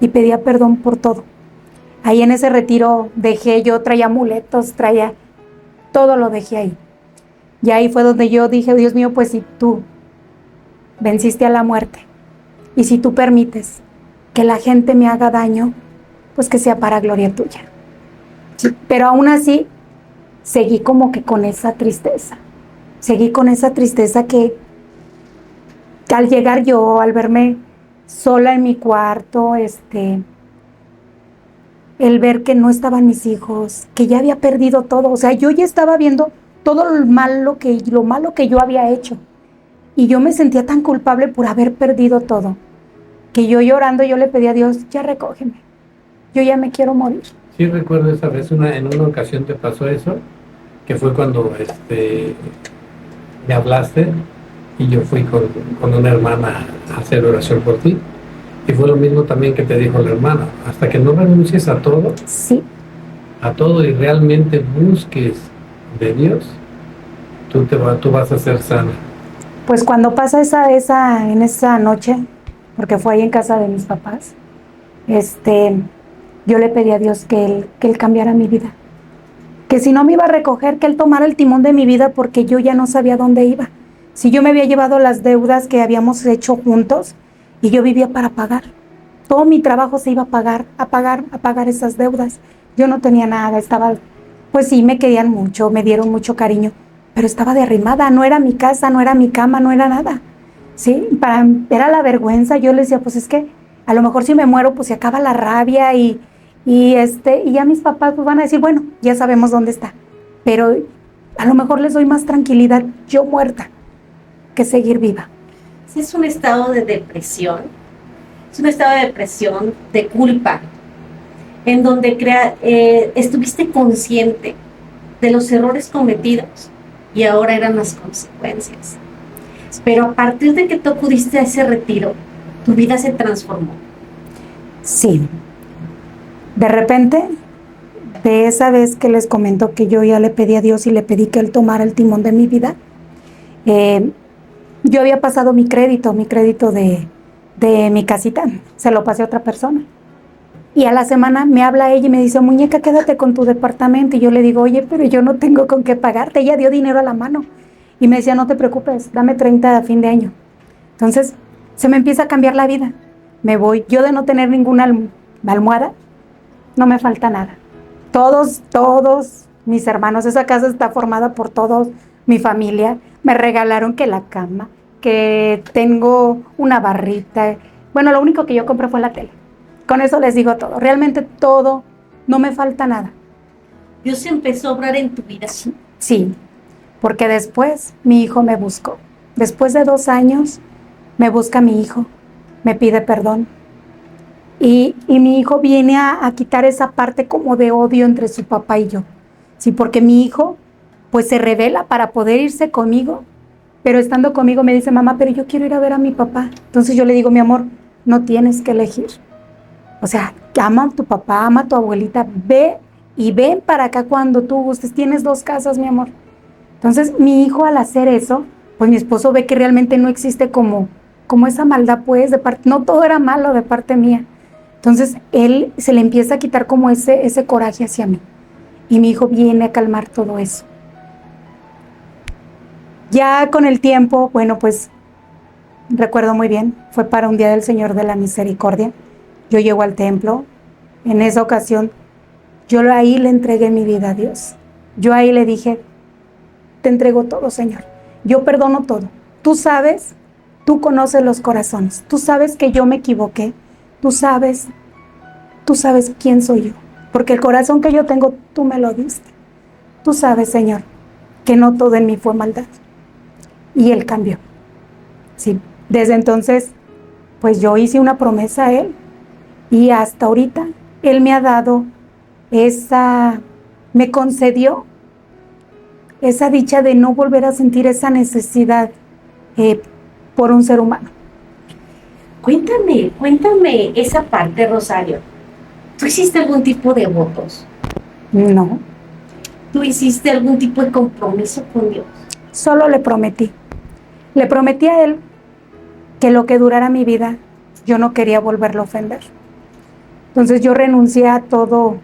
y pedía perdón por todo. Ahí en ese retiro yo traía amuletos, todo lo dejé ahí. Y ahí fue donde yo dije, Dios mío, pues si tú venciste a la muerte y si tú permites que la gente me haga daño, pues que sea para gloria tuya. Sí, pero aún así, seguí como que con esa tristeza. Seguí con esa tristeza que al llegar yo, al verme sola en mi cuarto, el ver que no estaban mis hijos, que ya había perdido todo. O sea, yo ya estaba viendo todo lo malo que yo había hecho. Y yo me sentía tan culpable por haber perdido todo, que yo llorando, yo le pedí a Dios, ya recógeme. Yo ya me quiero morir. Sí, recuerdo esa vez, en una ocasión te pasó eso, que fue cuando me hablaste y yo fui con una hermana a hacer oración por ti. Y fue lo mismo también que te dijo la hermana, hasta que no renuncies a todo, Sí, a todo y realmente busques de Dios, tú vas a ser sana. pues cuando pasa en esa noche, porque fue ahí en casa de mis papás, yo le pedí a Dios que él cambiara mi vida. Que si no me iba a recoger, que Él tomara el timón de mi vida porque yo ya no sabía dónde iba. Si yo me había llevado las deudas que habíamos hecho juntos y yo vivía para pagar. Todo mi trabajo se iba a pagar esas deudas. Yo no tenía nada, pues sí, me querían mucho, me dieron mucho cariño, pero estaba derrimada, no era mi casa, no era mi cama, no era nada. Sí, era la vergüenza. Yo le decía, pues es que a lo mejor si me muero, pues se acaba la rabia y ya mis papás pues van a decir, bueno, ya sabemos dónde está. Pero a lo mejor les doy más tranquilidad yo muerta que seguir viva. Es un estado de depresión, es un estado de depresión, de culpa, en donde estuviste consciente de los errores cometidos y ahora eran las consecuencias. Pero a partir de que tú acudiste a ese retiro, tu vida se transformó. Sí. De repente, de esa vez que les comento que yo ya le pedí a Dios y le pedí que Él tomara el timón de mi vida, yo había pasado mi crédito de mi casita, se lo pasé a otra persona. Y a la semana me habla ella y me dice, muñeca, quédate con tu departamento. Y yo le digo, oye, pero yo no tengo con qué pagarte. Ella dio dinero a la mano. Y me decía, no te preocupes, dame 30 a fin de año. Entonces, se me empieza a cambiar la vida. Me voy, yo de no tener ninguna almohada, no me falta nada. Todos mis hermanos, esa casa está formada por todos, mi familia, me regalaron que la cama, que tengo una barrita. Bueno, lo único que yo compré fue la tele. Con eso les digo todo, realmente todo, no me falta nada. Dios empezó a obrar en tu vida. Sí, porque después mi hijo me buscó. Después de 2 años me busca mi hijo, me pide perdón. Y mi hijo viene a quitar esa parte como de odio entre su papá y yo. Sí, porque mi hijo pues se revela para poder irse conmigo, pero estando conmigo me dice, mamá, pero yo quiero ir a ver a mi papá. Entonces yo le digo, mi amor, no tienes que elegir. O sea, ama a tu papá, ama a tu abuelita, ve y ven para acá cuando tú gustes. Tienes 2 casas, mi amor. Entonces mi hijo al hacer eso, pues mi esposo ve que realmente no existe como esa maldad, pues, no todo era malo de parte mía. Entonces él se le empieza a quitar como ese coraje hacia mí. Y mi hijo viene a calmar todo eso. Ya con el tiempo, bueno, pues recuerdo muy bien, fue para un día del Señor de la Misericordia. Yo llego al templo. En esa ocasión, yo ahí le entregué mi vida a Dios. Yo ahí le dije, te entrego todo, Señor. Yo perdono todo. Tú sabes, tú conoces los corazones. Tú sabes que yo me equivoqué. Tú sabes quién soy yo. Porque el corazón que yo tengo, tú me lo diste. Tú sabes, Señor, que no todo en mí fue maldad. Y Él cambió. Sí, desde entonces, pues yo hice una promesa a Él. Y hasta ahorita, Él me ha dado me concedió esa dicha de no volver a sentir esa necesidad por un ser humano. Cuéntame esa parte, Rosario. ¿Tú hiciste algún tipo de votos? No. ¿Tú hiciste algún tipo de compromiso con Dios? Solo le prometí. Le prometí a Él que lo que durara mi vida, yo no quería volverlo a ofender. Entonces yo renuncié a todo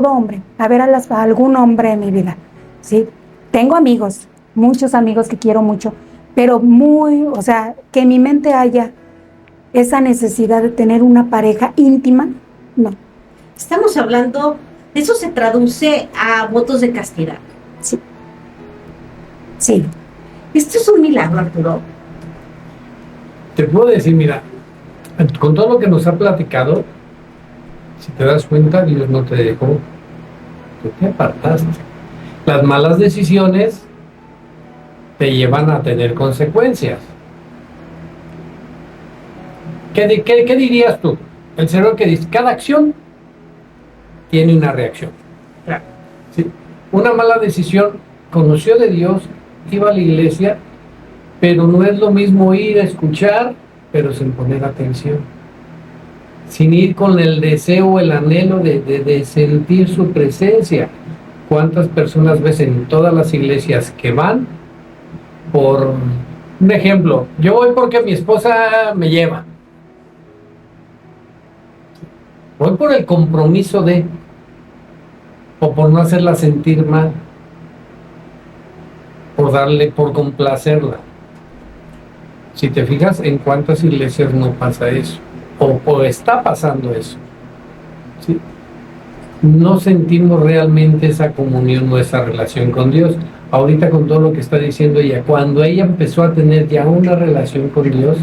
hombre, a ver a algún hombre en mi vida. ¿Sí? Tengo amigos, muchos amigos que quiero mucho, pero o sea, que en mi mente haya esa necesidad de tener una pareja íntima, no. Estamos hablando, eso se traduce a votos de castidad. Sí. Sí. Esto es un milagro, Arturo. Te puedo decir, mira, con todo lo que nos ha platicado, si te das cuenta, Dios no te dejó, tú te apartaste. Las malas decisiones te llevan a tener consecuencias. ¿Qué dirías tú? El cerebro que dice, cada acción tiene una reacción. Claro. ¿Sí? Una mala decisión, conoció de Dios, iba a la iglesia, pero no es lo mismo ir a escuchar, pero sin poner atención. Sin ir con el deseo, el anhelo de sentir su presencia. ¿Cuántas personas ves en todas las iglesias que van por un ejemplo? Yo voy porque mi esposa me lleva. Voy por el compromiso de, o por no hacerla sentir mal, por complacerla. Si te fijas, en cuántas iglesias no pasa eso, o está pasando eso. ¿Sí? No sentimos realmente esa comunión o esa relación con Dios. Ahorita con todo lo que está diciendo ella, cuando ella empezó a tener ya una relación con Dios,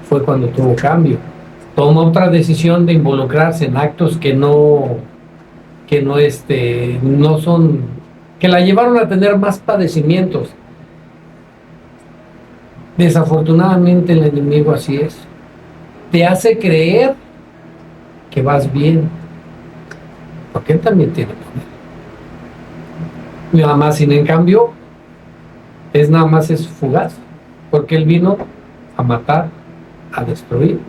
fue cuando tuvo cambio. Tomó otra decisión de involucrarse en actos que no son, que la llevaron a tener más padecimientos. Desafortunadamente el enemigo así es. Te hace creer que vas bien, porque él también tiene poder. Nada más, sin en cambio, nada más es fugaz, porque él vino a matar, a destruir.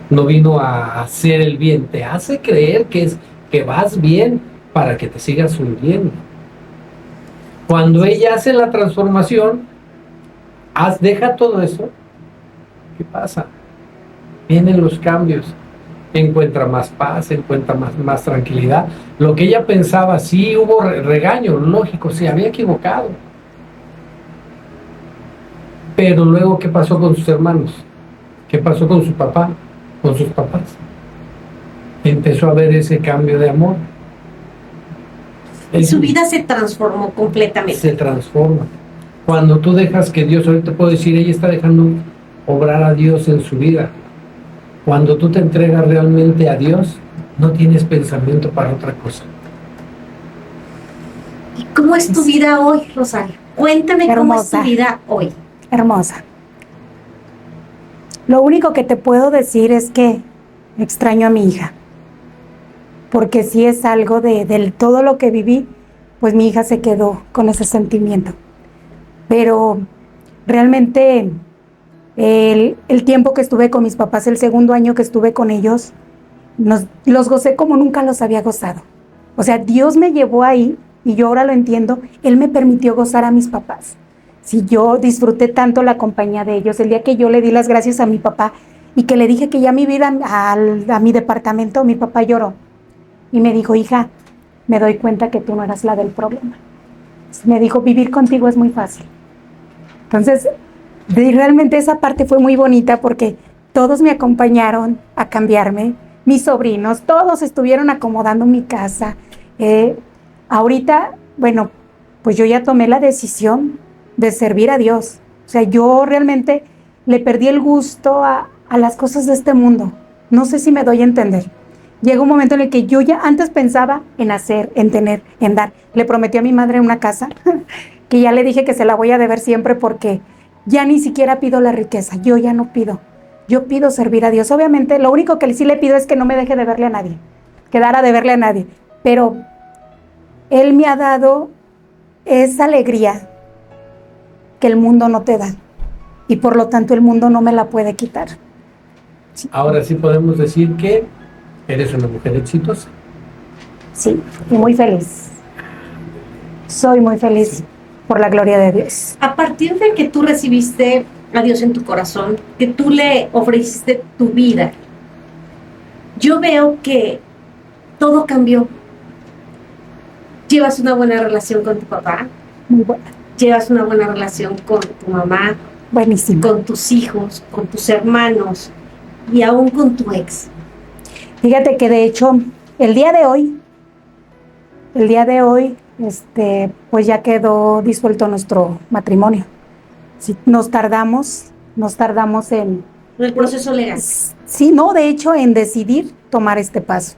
No vino a hacer el bien, te hace creer que vas bien para que te sigas hundiendo. Cuando ella hace la transformación, deja todo eso, ¿qué pasa? Vienen los cambios, encuentra más paz, encuentra más tranquilidad. Lo que ella pensaba, sí hubo regaño, lógico, se había equivocado. Pero luego, ¿qué pasó con sus hermanos? ¿Qué pasó con su papá? Con sus papás. Empezó a ver ese cambio de amor. Su vida se transformó completamente. Se transforma. Cuando tú dejas que Dios, ahorita puedo decir, ella está dejando obrar a Dios en su vida. Cuando tú te entregas realmente a Dios, no tienes pensamiento para otra cosa. ¿Y cómo es tu vida hoy, Rosario? Cuéntame. Hermosa. ¿Cómo es tu vida hoy? Hermosa. Lo único que te puedo decir es que extraño a mi hija, porque si es algo de todo lo que viví, pues mi hija se quedó con ese sentimiento. Pero realmente el tiempo que estuve con mis papás, el segundo año que estuve con ellos, los gocé como nunca los había gozado. O sea, Dios me llevó ahí, y yo ahora lo entiendo, Él me permitió gozar a mis papás. Si yo disfruté tanto la compañía de ellos, el día que yo le di las gracias a mi papá y que le dije que ya me iba a mi departamento, mi papá lloró y me dijo, hija, me doy cuenta que tú no eras la del problema. Me dijo, vivir contigo es muy fácil. Entonces, realmente esa parte fue muy bonita porque todos me acompañaron a cambiarme, mis sobrinos, todos estuvieron acomodando mi casa. Ahorita, bueno, pues yo ya tomé la decisión de servir a Dios. O sea, yo realmente le perdí el gusto a las cosas de este mundo. No sé si me doy a entender. Llega un momento en el que yo ya antes pensaba en hacer, en tener, en dar. Le prometí a mi madre una casa que ya le dije que se la voy a deber siempre porque ya ni siquiera pido la riqueza. Yo ya no pido. Yo pido servir a Dios. Obviamente, lo único que sí le pido es que no me deje de verle a nadie. Quedara de verle a nadie. Pero Él me ha dado esa alegría que el mundo no te da y por lo tanto el mundo no me la puede quitar. Sí. Ahora sí podemos decir que eres una mujer exitosa. Sí, y muy feliz. Soy muy feliz, sí, por la gloria de Dios. A partir de que tú recibiste a Dios en tu corazón, que tú le ofreciste tu vida, yo veo que todo cambió. Llevas una buena relación con tu papá. Muy buena. Llevas una buena relación con tu mamá, Buenísimo. con tus hijos, con tus hermanos y aún con tu ex. Fíjate que de hecho, el día de hoy, pues ya quedó disuelto nuestro matrimonio. Sí, nos tardamos en... El proceso legal. Sí, no, de hecho, en decidir tomar este paso.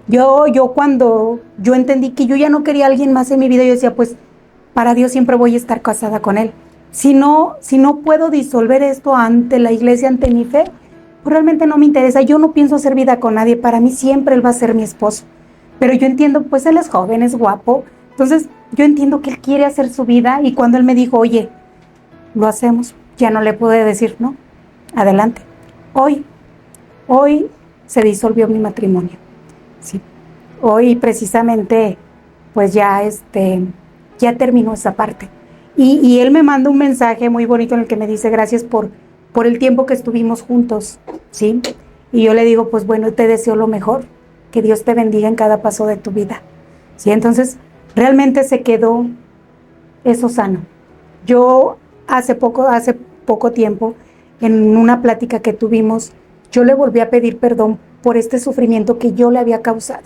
Yo cuando yo entendí que yo ya no quería a alguien más en mi vida, yo decía, pues, para Dios siempre voy a estar casada con Él. Si no puedo disolver esto ante la iglesia, ante mi fe, pues realmente no me interesa. Yo no pienso hacer vida con nadie. Para mí siempre Él va a ser mi esposo. Pero yo entiendo, pues Él es joven, es guapo. Entonces, yo entiendo que Él quiere hacer su vida. Y cuando Él me dijo, oye, lo hacemos, ya no le pude decir, no, adelante. Hoy se disolvió mi matrimonio. Sí. Hoy precisamente, pues ya terminó esa parte. Y él me manda un mensaje muy bonito en el que me dice gracias por el tiempo que estuvimos juntos, ¿sí? Y yo le digo, pues bueno, te deseo lo mejor, que Dios te bendiga en cada paso de tu vida, ¿sí? Entonces, realmente se quedó eso sano. Yo hace poco tiempo, en una plática que tuvimos, yo le volví a pedir perdón por este sufrimiento que yo le había causado.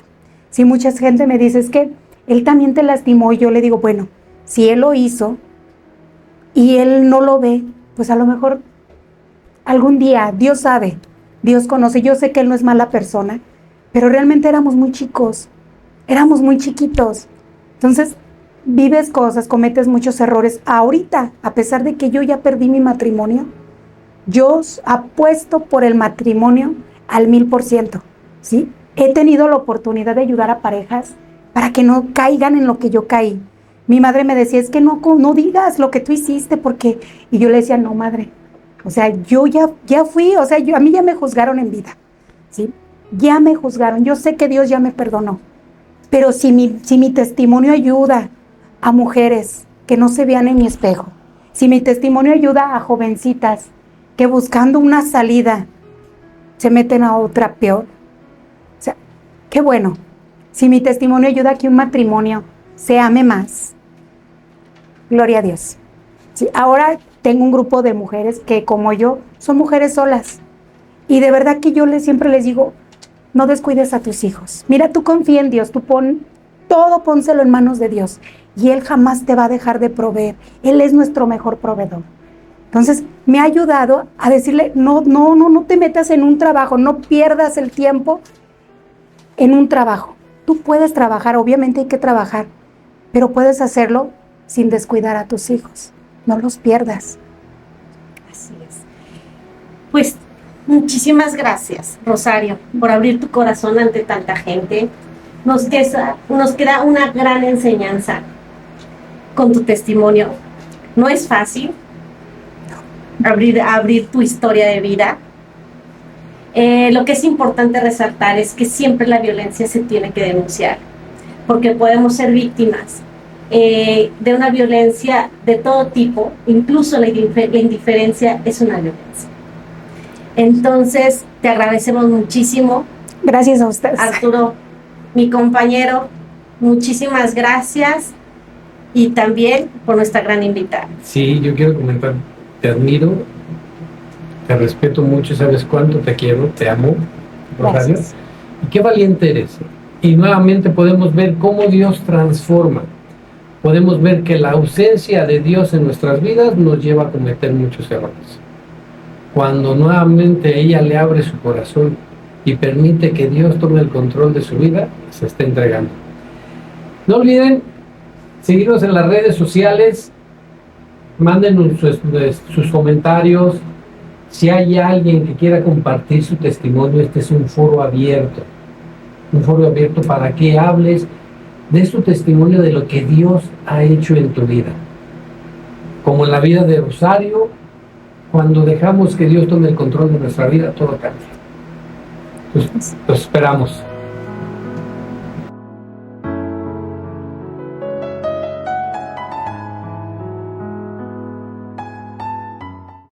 Sí, mucha gente me dice, es que él también te lastimó, y yo le digo, bueno, si él lo hizo y él no lo ve, pues a lo mejor algún día, Dios sabe, Dios conoce. Yo sé que él no es mala persona, pero realmente éramos muy chicos, éramos muy chiquitos. Entonces, vives cosas, cometes muchos errores. Ahorita, a pesar de que yo ya perdí mi matrimonio, yo apuesto por el matrimonio al 1000%, ¿sí? He tenido la oportunidad de ayudar a parejas para que no caigan en lo que yo caí. Mi madre me decía, es que no digas lo que tú hiciste, porque... Y yo le decía, no, madre, o sea, yo ya fui, o sea, a mí ya me juzgaron en vida, ¿sí? Ya me juzgaron, yo sé que Dios ya me perdonó, pero si mi testimonio ayuda a mujeres que no se vean en mi espejo, si mi testimonio ayuda a jovencitas que buscando una salida se meten a otra peor, o sea, qué bueno. Si mi testimonio ayuda a que un matrimonio se ame más, gloria a Dios. Sí, ahora tengo un grupo de mujeres que, como yo, son mujeres solas. Y de verdad que yo siempre les digo, no descuides a tus hijos. Mira, tú confía en Dios, pónselo en manos de Dios. Y Él jamás te va a dejar de proveer. Él es nuestro mejor proveedor. Entonces, me ha ayudado a decirle, no te metas en un trabajo, no pierdas el tiempo en un trabajo. Tú puedes trabajar, obviamente hay que trabajar, pero puedes hacerlo sin descuidar a tus hijos. No los pierdas. Así es. Pues muchísimas gracias, Rosario, por abrir tu corazón ante tanta gente. Nos queda una gran enseñanza con tu testimonio. No es fácil abrir tu historia de vida. Lo que es importante resaltar es que siempre la violencia se tiene que denunciar, porque podemos ser víctimas de una violencia de todo tipo. Incluso la indiferencia es una violencia. Entonces, te agradecemos muchísimo. Gracias a ustedes. Arturo, mi compañero, muchísimas gracias, y también por nuestra gran invitada. Sí, yo quiero comentar, te admiro, te respeto mucho, sabes cuánto te quiero, te amo, Rosario, y qué valiente eres. Y nuevamente podemos ver cómo Dios transforma. Podemos ver que la ausencia de Dios en nuestras vidas nos lleva a cometer muchos errores. Cuando nuevamente ella le abre su corazón y permite que Dios tome el control de su vida, se está entregando. No olviden seguirnos en las redes sociales, mándenos sus comentarios. Si hay alguien que quiera compartir su testimonio, este es un foro abierto para que hables de su testimonio, de lo que Dios ha hecho en tu vida. Como en la vida de Rosario, cuando dejamos que Dios tome el control de nuestra vida, todo cambia. Pues esperamos.